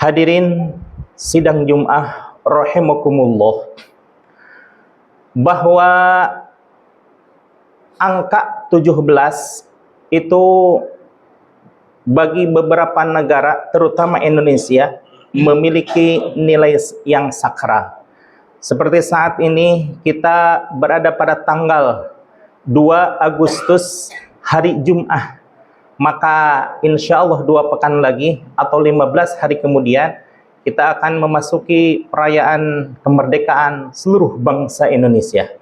Hadirin sidang Jum'ah rahimakumullah, bahwa angka 17 itu bagi beberapa negara, terutama Indonesia, memiliki nilai yang sakral. Seperti saat ini kita berada pada tanggal 2 Agustus hari Jum'ah. Maka insya Allah 2 pekan lagi atau 15 hari kemudian kita akan memasuki perayaan kemerdekaan seluruh bangsa Indonesia.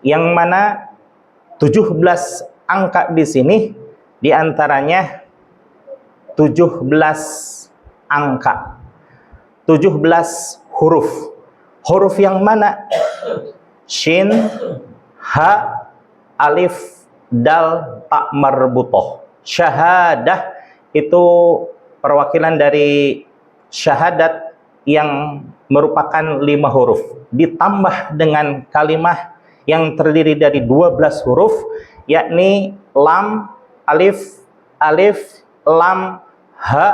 Yang mana 17 angka di sini diantaranya 17 angka, 17 huruf. Huruf yang mana? Shin, ha, alif, dal, ta marbutoh. Syahadah itu perwakilan dari syahadat yang merupakan 5 huruf ditambah dengan kalimah yang terdiri dari 12 huruf, yakni lam, alif, alif, lam, ha,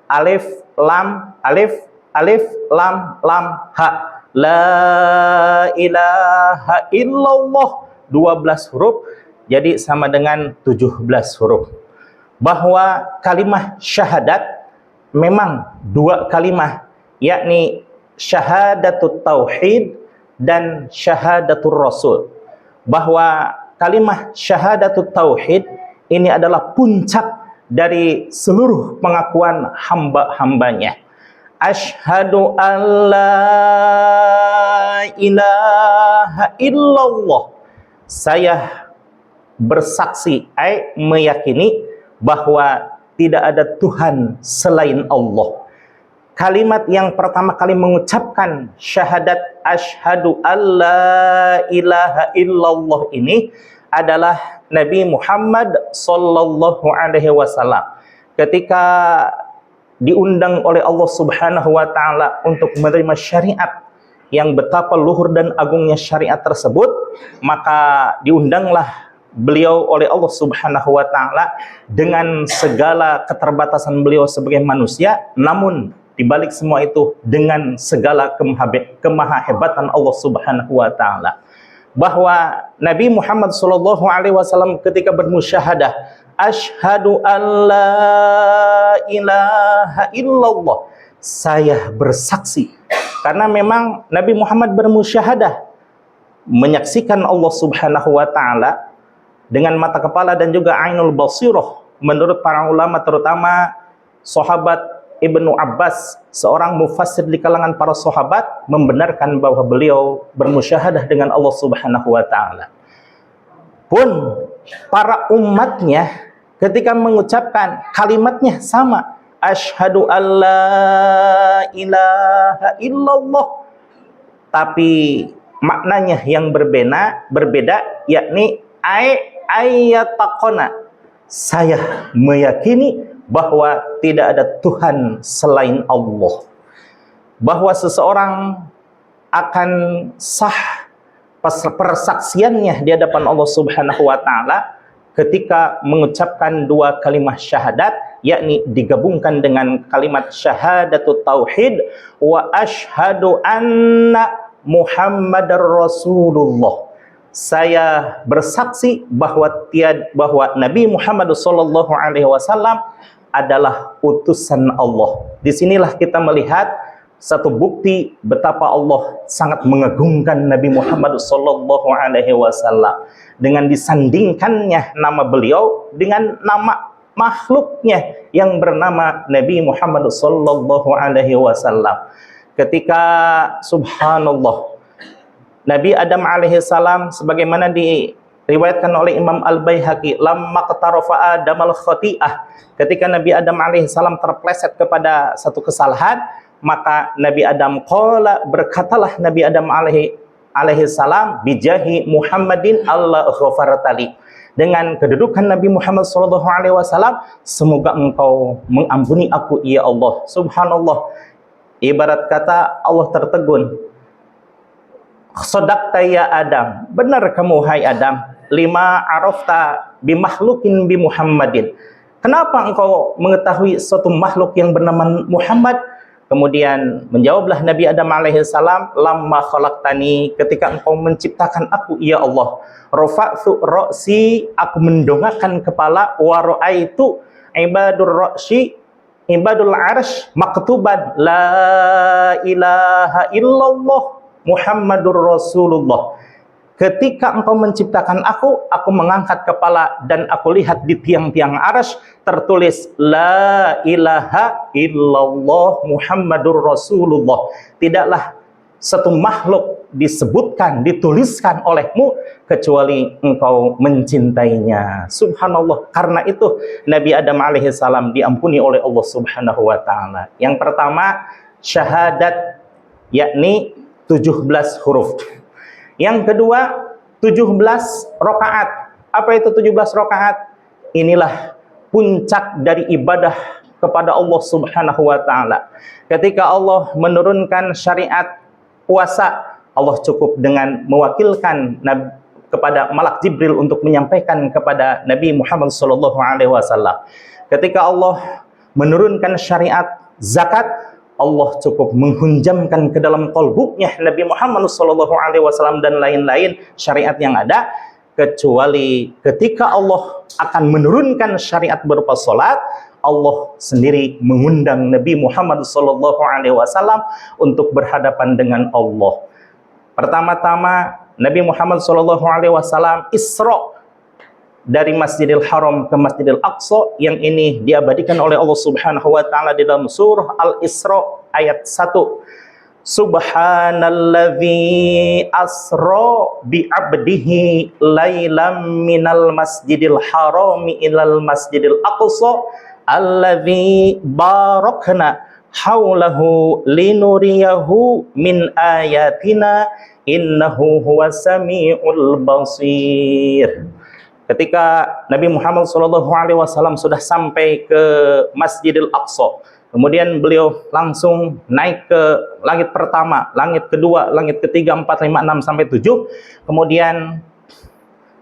alif, lam, alif, alif, lam, lam, ha. La ilaha illallah, 12 huruf, jadi sama dengan 17 huruf. Bahwa kalimah syahadat memang 2 kalimah, yakni syahadatul tauhid dan syahadatul rasul. Bahwa kalimah syahadatul tauhid ini adalah puncak dari seluruh pengakuan hamba-hambanya. Asyhadu an la ilaha illallah, saya bersaksi, meyakini bahwa tidak ada Tuhan selain Allah. Kalimat yang pertama kali mengucapkan syahadat asyhadu alla ilaha illallah ini adalah Nabi Muhammad sallallahu alaihi wasallam. Ketika diundang oleh Allah Subhanahu wa taala untuk menerima syariat yang betapa luhur dan agungnya syariat tersebut, maka diundanglah beliau oleh Allah Subhanahu wa taala dengan segala keterbatasan beliau sebagai manusia, namun dibalik semua itu dengan segala kemahahebatan Allah Subhanahu wa taala. Bahwa Nabi Muhammad sallallahu alaihi wasallam ketika bermusyahadah asyhadu an la ilaha illallah, saya bersaksi, karena memang Nabi Muhammad bermusyahadah menyaksikan Allah Subhanahu wa taala dengan mata kepala dan juga ainul basirah. Menurut para ulama, terutama sahabat Ibnu Abbas, seorang mufassir di kalangan para sahabat, membenarkan bahwa beliau bermusyahadah dengan Allah Subhanahu wa taala. Pun para umatnya ketika mengucapkan kalimatnya sama, asyhadu alla ilaha illallah, tapi maknanya yang berbeda, yakni ayataqona, saya meyakini bahwa tidak ada Tuhan selain Allah. Bahwa seseorang akan sah persaksiannya di hadapan Allah Subhanahu wa taala ketika mengucapkan 2 kalimat syahadat, yakni digabungkan dengan kalimat syahadatut tauhid wa asyhadu anna Muhammadar Rasulullah. Saya bersaksi bahwa Nabi Muhammad sallallahu alaihi wasallam adalah utusan Allah. Disinilah kita melihat satu bukti betapa Allah sangat mengagungkan Nabi Muhammad sallallahu alaihi wasallam dengan disandingkannya nama beliau dengan nama makhluknya yang bernama Nabi Muhammad sallallahu alaihi wasallam. Ketika subhanallah, Nabi Adam alaihissalam sebagaimana diriwayatkan oleh Imam Al-Baihaqi, lamma qatarafa Adam al-khati'ah, ketika Nabi Adam alaihissalam terpleset kepada satu kesalahan, maka Nabi Adam qala, berkatalah Nabi Adam alaihissalam, bijahi Muhammadin Allah ghafartali, dengan kedudukan Nabi Muhammad sallallahu alaihi wasallam, semoga engkau mengampuni aku ya Allah. Subhanallah, ibarat kata Allah tertegun, Shadaqta ya Adam, benar kamu hai Adam, lima arafta bimakhlukin bi Muhammadin. Kenapa engkau mengetahui suatu makhluk yang bernama Muhammad? Kemudian menjawablah Nabi Adam alaihissalam, lamma khalaqtani, ketika engkau menciptakan aku ya Allah, rafa'tu ra'si, aku mendongakkan kepala, wa ra'aitu ibadur ra'si ibadul arsh maktuban la ilaha illallah Muhammadur Rasulullah. Ketika engkau menciptakan aku mengangkat kepala dan aku lihat di tiang-tiang arsy tertulis la ilaha illallah Muhammadur Rasulullah. Tidaklah satu makhluk disebutkan, dituliskan olehmu kecuali engkau mencintainya. Subhanallah. Karena itu Nabi Adam alaihissalam diampuni oleh Allah Subhanahu wa taala. Yang pertama syahadat, yakni 17 huruf. Yang kedua 17 rakaat. Apa itu 17 rakaat? Inilah puncak dari ibadah kepada Allah Subhanahu wa taala. Ketika Allah menurunkan syariat puasa, Allah cukup dengan mewakilkan kepada malak Jibril untuk menyampaikan kepada Nabi Muhammad SAW. Ketika Allah menurunkan syariat zakat, Allah cukup menghunjamkan ke dalam qalbunya Nabi Muhammad SAW dan lain-lain syariat yang ada, kecuali ketika Allah akan menurunkan syariat berupa salat, Allah sendiri mengundang Nabi Muhammad SAW untuk berhadapan dengan Allah. Pertama-tama Nabi Muhammad SAW Isra dari Masjidil Haram ke Masjidil Aqsa, yang ini diabadikan oleh Allah Subhanahu wa taala di dalam surah Al-Isra ayat 1. Subhanalladzi asra bi 'abdihi lailam minal Masjidil Harami ilal Masjidil Aqsa alladzi barakna haulahu linuriyahu min ayatina innahu huwas samiul basir. Ketika Nabi Muhammad SAW sudah sampai ke Masjidil Aqsa, kemudian beliau langsung naik ke langit pertama, langit kedua, langit ketiga, 4, 5, 6, sampai 7. Kemudian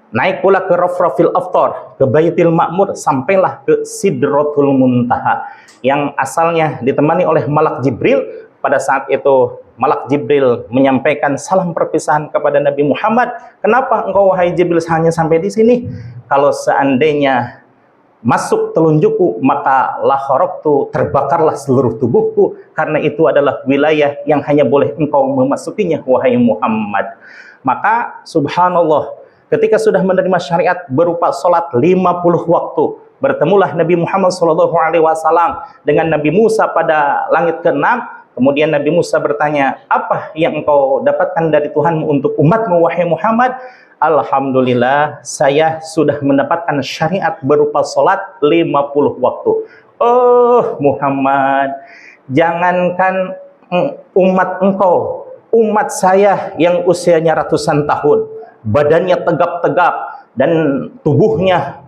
naik pula ke Rafrafil Aftar, ke Baitul Ma'mur, sampailah ke Sidratul Muntaha, yang asalnya ditemani oleh malak Jibril. Pada saat itu malak Jibril menyampaikan salam perpisahan kepada Nabi Muhammad. Kenapa engkau wahai Jibril hanya sampai di sini? Kalau seandainya masuk telunjukku, maka laharoktu, terbakarlah seluruh tubuhku, karena itu adalah wilayah yang hanya boleh engkau memasukinya wahai Muhammad. Maka subhanallah, ketika sudah menerima syariat berupa salat 50 waktu, bertemulah Nabi Muhammad SAW dengan Nabi Musa pada langit ke-6. Kemudian Nabi Musa bertanya, apa yang engkau dapatkan dari Tuhanmu untuk umatmu wahai Muhammad? Alhamdulillah, saya sudah mendapatkan syariat berupa salat 50 waktu. Oh Muhammad, jangankan umat engkau, umat saya yang usianya ratusan tahun, badannya tegap-tegap dan tubuhnya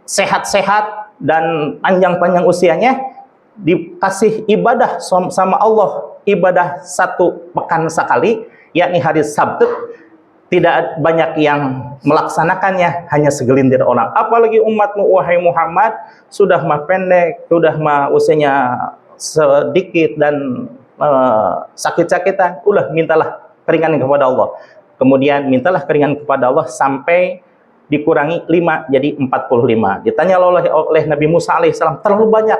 sehat-sehat dan panjang-panjang usianya, dikasih ibadah sama Allah, ibadah 1 pekan sekali, yakni hari Sabtu, tidak banyak yang melaksanakannya, hanya segelintir orang. Apalagi umatmu wahai Muhammad, sudah mah pendek, sudah mah usianya sedikit dan sakit-sakitan, udah mintalah keringan kepada Allah. Kemudian mintalah keringan kepada Allah sampai dikurangi 5 jadi 45. Ditanya oleh Nabi Musa alaihissalam, terlalu banyak,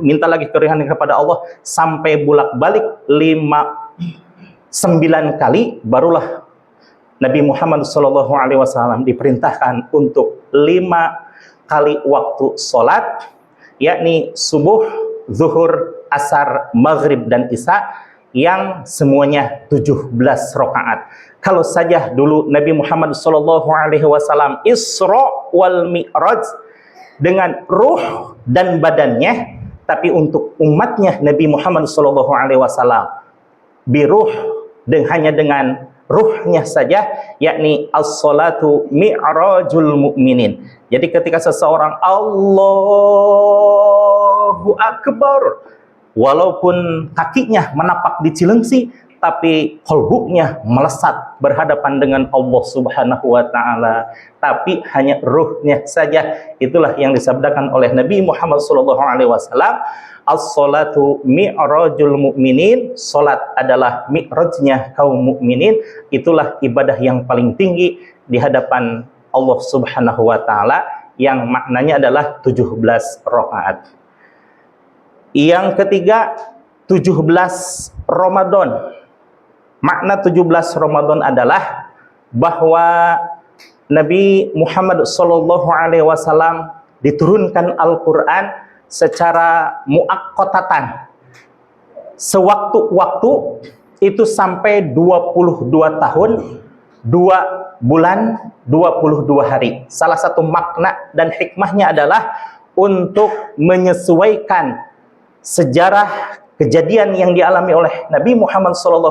minta lagi keringanan kepada Allah sampai bolak-balik 9 kali, barulah Nabi Muhammad SAW diperintahkan untuk 5 kali waktu sholat, yakni subuh, zuhur, asar, maghrib, dan isya, yang semuanya 17 rakaat. Kalau saja dulu Nabi Muhammad SAW Isra wal Mi'raj dengan ruh dan badannya, tapi untuk umatnya Nabi Muhammad SAW biruh, hanya dengan ruhnya saja, yakni as-salatu mi'rajul mu'minin. Jadi ketika seseorang Allahu Akbar, walaupun kakinya menapak di Cilengsi, tapi kolbunya melesat berhadapan dengan Allah Subhanahu wa taala, tapi hanya ruhnya saja. Itulah yang disabdakan oleh Nabi Muhammad sallallahu alaihi wasallam, as-salatu mi'rajul mu'minin, salat adalah mi'rajnya kaum mukminin. Itulah ibadah yang paling tinggi di hadapan Allah Subhanahu wa taala, yang maknanya adalah 17 rakaat. Yang ketiga, 17 Ramadan. Makna 17 Ramadan adalah bahwa Nabi Muhammad sallallahu alaihi wasallam diturunkan Al-Qur'an secara muaqqatatan, sewaktu-waktu, itu sampai 22 tahun, 2 bulan, 22 hari. Salah satu makna dan hikmahnya adalah untuk menyesuaikan sejarah kejadian yang dialami oleh Nabi Muhammad SAW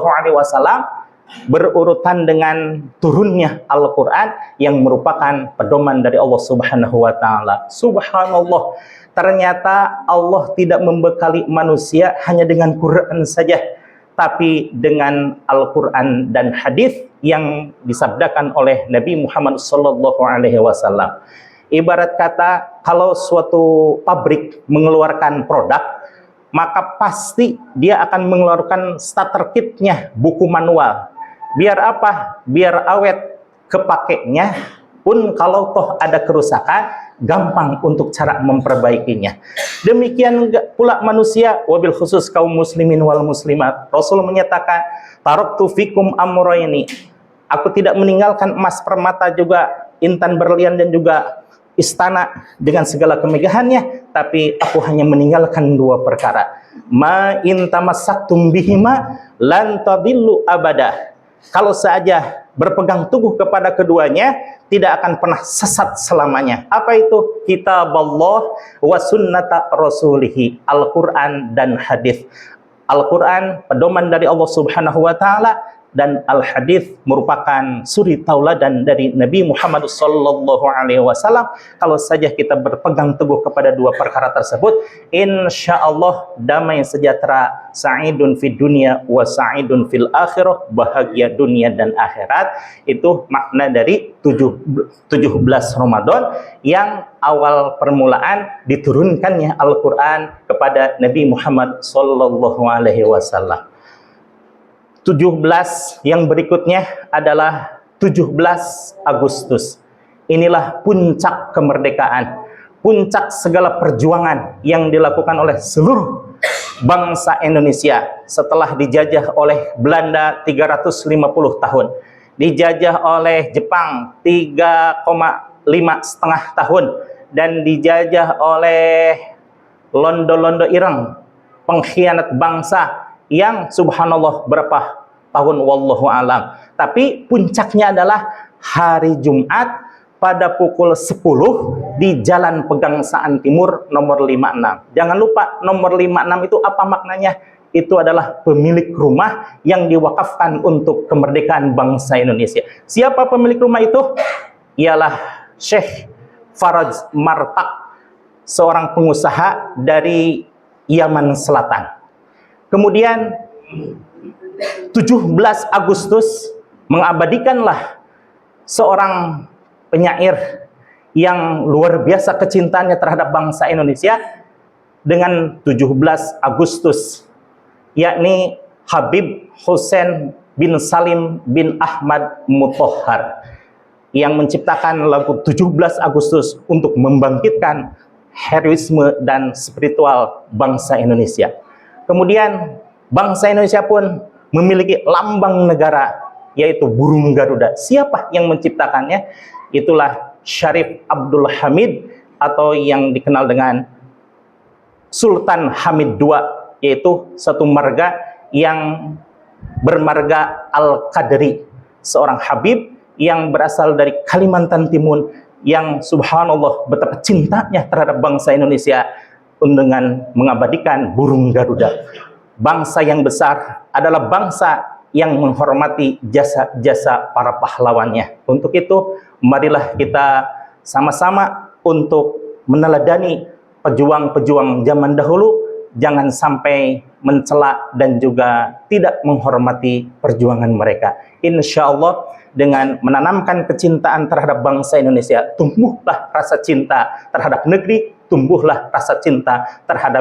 berurutan dengan turunnya Al-Quran yang merupakan pedoman dari Allah Subhanahu wa taala. Subhanallah, ternyata Allah tidak membekali manusia hanya dengan Quran saja, tapi dengan Al-Quran dan hadis yang disabdakan oleh Nabi Muhammad SAW. Ibarat kata, kalau suatu pabrik mengeluarkan produk, maka pasti dia akan mengeluarkan starter kitnya, buku manual. Biar apa? Biar awet kepakainya, pun kalau toh ada kerusakan, gampang untuk cara memperbaikinya. Demikian pula manusia, wabil khusus kaum muslimin wal muslimat. Rasul menyatakan, taraktu fikum amrayni, aku tidak meninggalkan emas permata juga, intan berlian dan juga istana dengan segala kemegahannya, tapi aku hanya meninggalkan 2 perkara. Ma in tamassaktum bihima lan tadillu abada. Kalau saja berpegang teguh kepada keduanya, tidak akan pernah sesat selamanya. Apa itu? Kitab Allah wa sunnata rasulihi, Al-Quran dan hadis. Al-Quran pedoman dari Allah Subhanahu wa taala, dan al-hadis merupakan suri tauladan dari Nabi Muhammad sallallahu alaihi wasallam. Kalau saja kita berpegang teguh kepada 2 perkara tersebut, insyaallah damai sejahtera, sa'idun fid dunya wa sa'idun fil akhirah, bahagia dunia dan akhirat. Itu makna dari 17 Ramadan yang awal permulaan diturunkannya Al-Quran kepada Nabi Muhammad sallallahu alaihi wasallam. 17 yang berikutnya adalah 17 Agustus. Inilah puncak kemerdekaan, puncak segala perjuangan yang dilakukan oleh seluruh bangsa Indonesia setelah dijajah oleh Belanda 350 tahun, dijajah oleh Jepang 3,5 tahun, dan dijajah oleh Londo-Londo Ireng, pengkhianat bangsa yang subhanallah berapa tahun wallahu alam. Tapi puncaknya adalah hari Jumat pada pukul 10 di Jalan Pegangsaan Timur nomor 56. Jangan lupa nomor 56 itu apa maknanya? Itu adalah pemilik rumah yang diwakafkan untuk kemerdekaan bangsa Indonesia. Siapa pemilik rumah itu? Ialah Syekh Faraj Martak, seorang pengusaha dari Yaman Selatan. Kemudian 17 Agustus mengabadikanlah seorang penyair yang luar biasa kecintaannya terhadap bangsa Indonesia dengan 17 Agustus, yakni Habib Hussein bin Salim bin Ahmad Mutahhar, yang menciptakan lagu 17 Agustus untuk membangkitkan heroisme dan spiritual bangsa Indonesia. Kemudian bangsa Indonesia pun memiliki lambang negara, yaitu burung Garuda. Siapa yang menciptakannya? Itulah Syarif Abdul Hamid, atau yang dikenal dengan Sultan Hamid II, yaitu satu marga yang bermarga Al-Qadri, seorang Habib yang berasal dari Kalimantan Timur, yang subhanallah betapa cintanya terhadap bangsa Indonesia dengan mengabadikan burung Garuda. Bangsa yang besar adalah bangsa yang menghormati jasa-jasa para pahlawannya. Untuk itu, marilah kita sama-sama untuk meneladani pejuang-pejuang zaman dahulu jangan sampai mencela dan juga tidak menghormati perjuangan mereka. Insya Allah dengan menanamkan kecintaan terhadap bangsa Indonesia, tumbuhlah rasa cinta terhadap negeri, tumbuhlah rasa cinta terhadap